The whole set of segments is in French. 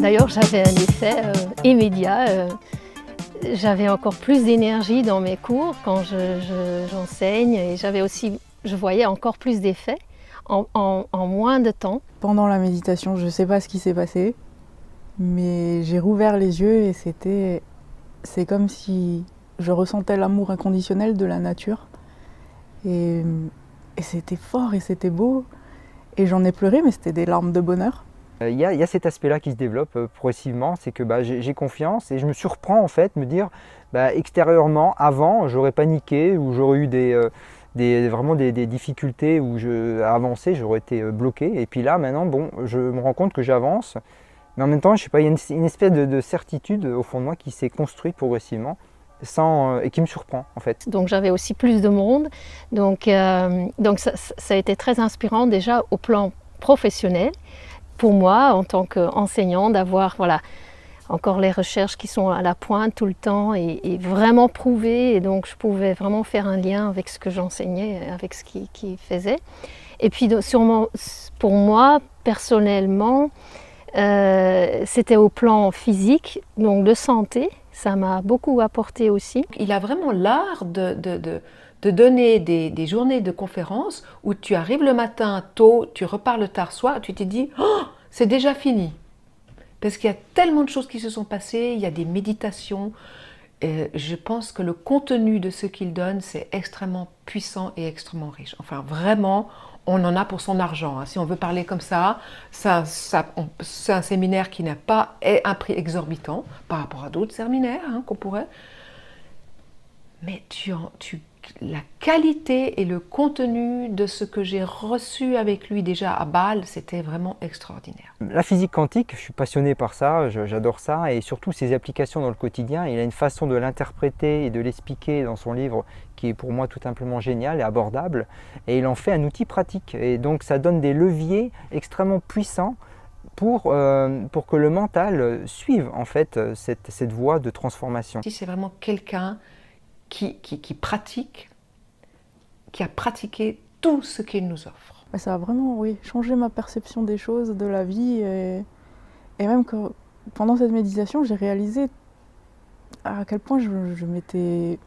D'ailleurs, j'avais un effet immédiat. J'avais encore plus d'énergie dans mes cours quand j'enseigne et je voyais encore plus d'effets en moins de temps. Pendant la méditation, je ne sais pas ce qui s'est passé, mais j'ai rouvert les yeux et c'est comme si je ressentais l'amour inconditionnel de la nature. Et c'était fort et c'était beau. Et j'en ai pleuré, mais c'était des larmes de bonheur. Il y a cet aspect-là qui se développe progressivement, c'est que j'ai confiance et je me surprends en fait, me dire extérieurement, avant j'aurais paniqué ou j'aurais eu vraiment des difficultés où à avancer, j'aurais été bloqué. Et puis là maintenant, bon, je me rends compte que j'avance, mais en même temps, je sais pas, il y a une espèce de certitude au fond de moi qui s'est construite progressivement et qui me surprend en fait. Donc j'avais aussi plus de monde, donc ça a été très inspirant déjà au plan professionnel. Pour moi, en tant qu'enseignant, d'avoir encore les recherches qui sont à la pointe tout le temps et vraiment prouvées. Et donc, je pouvais vraiment faire un lien avec ce que j'enseignais, avec ce qu'il faisait. Et puis, sûrement, pour moi, personnellement, c'était au plan physique, donc de santé. Ça m'a beaucoup apporté aussi. Il a vraiment l'art de donner des journées de conférences où tu arrives le matin tôt, tu repars le tard soir, tu te dis oh, c'est déjà fini. Parce qu'il y a tellement de choses qui se sont passées, il y a des méditations. Je pense que le contenu de ce qu'il donne, c'est extrêmement puissant et extrêmement riche. Enfin, vraiment, on en a pour son argent. Si on veut parler comme ça, c'est un séminaire qui n'a pas un prix exorbitant par rapport à d'autres séminaires qu'on pourrait. Mais la qualité et le contenu de ce que j'ai reçu avec lui déjà à Bâle, c'était vraiment extraordinaire. La physique quantique, je suis passionné par ça, j'adore ça, et surtout ses applications dans le quotidien. Il a une façon de l'interpréter et de l'expliquer dans son livre qui est pour moi tout simplement génial et abordable, et il en fait un outil pratique. Et donc ça donne des leviers extrêmement puissants pour que le mental suive en fait cette voie de transformation. Si c'est vraiment quelqu'un qui pratique, qui a pratiqué tout ce qu'il nous offre. Ça a vraiment, oui, changé ma perception des choses, de la vie. Et même que pendant cette méditation, j'ai réalisé à quel point je m'étais,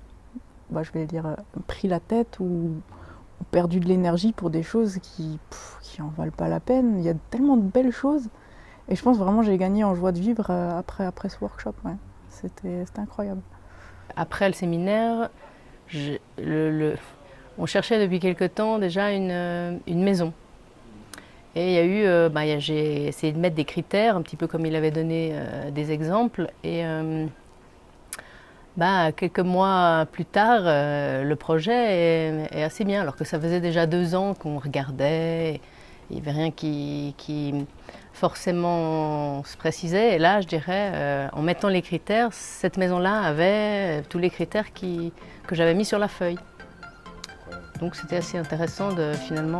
je vais dire, pris la tête ou perdu de l'énergie pour des choses qui en valent pas la peine. Il y a tellement de belles choses. Et je pense vraiment que j'ai gagné en joie de vivre après ce workshop. Ouais. C'était incroyable. Après le séminaire, on cherchait depuis quelque temps déjà une maison. Et il y a eu, j'ai essayé de mettre des critères, un petit peu comme il avait donné des exemples. Et quelques mois plus tard, le projet est assez bien, alors que ça faisait déjà 2 ans qu'on regardait. Il n'y avait rien qui forcément se précisait. Et là, je dirais, en mettant les critères, cette maison-là avait tous les critères que j'avais mis sur la feuille. Donc c'était assez intéressant de finalement,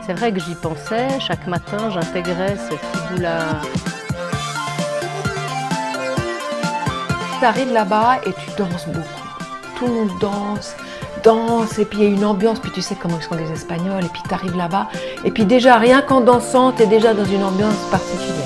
c'est vrai que j'y pensais, chaque matin j'intégrais ce petit bout-là. Tu arrives là-bas et tu danses beaucoup. Tout le monde danse, et puis il y a une ambiance, puis tu sais comment ils sont les Espagnols, et puis tu arrives là-bas, et puis déjà rien qu'en dansant, tu es déjà dans une ambiance particulière.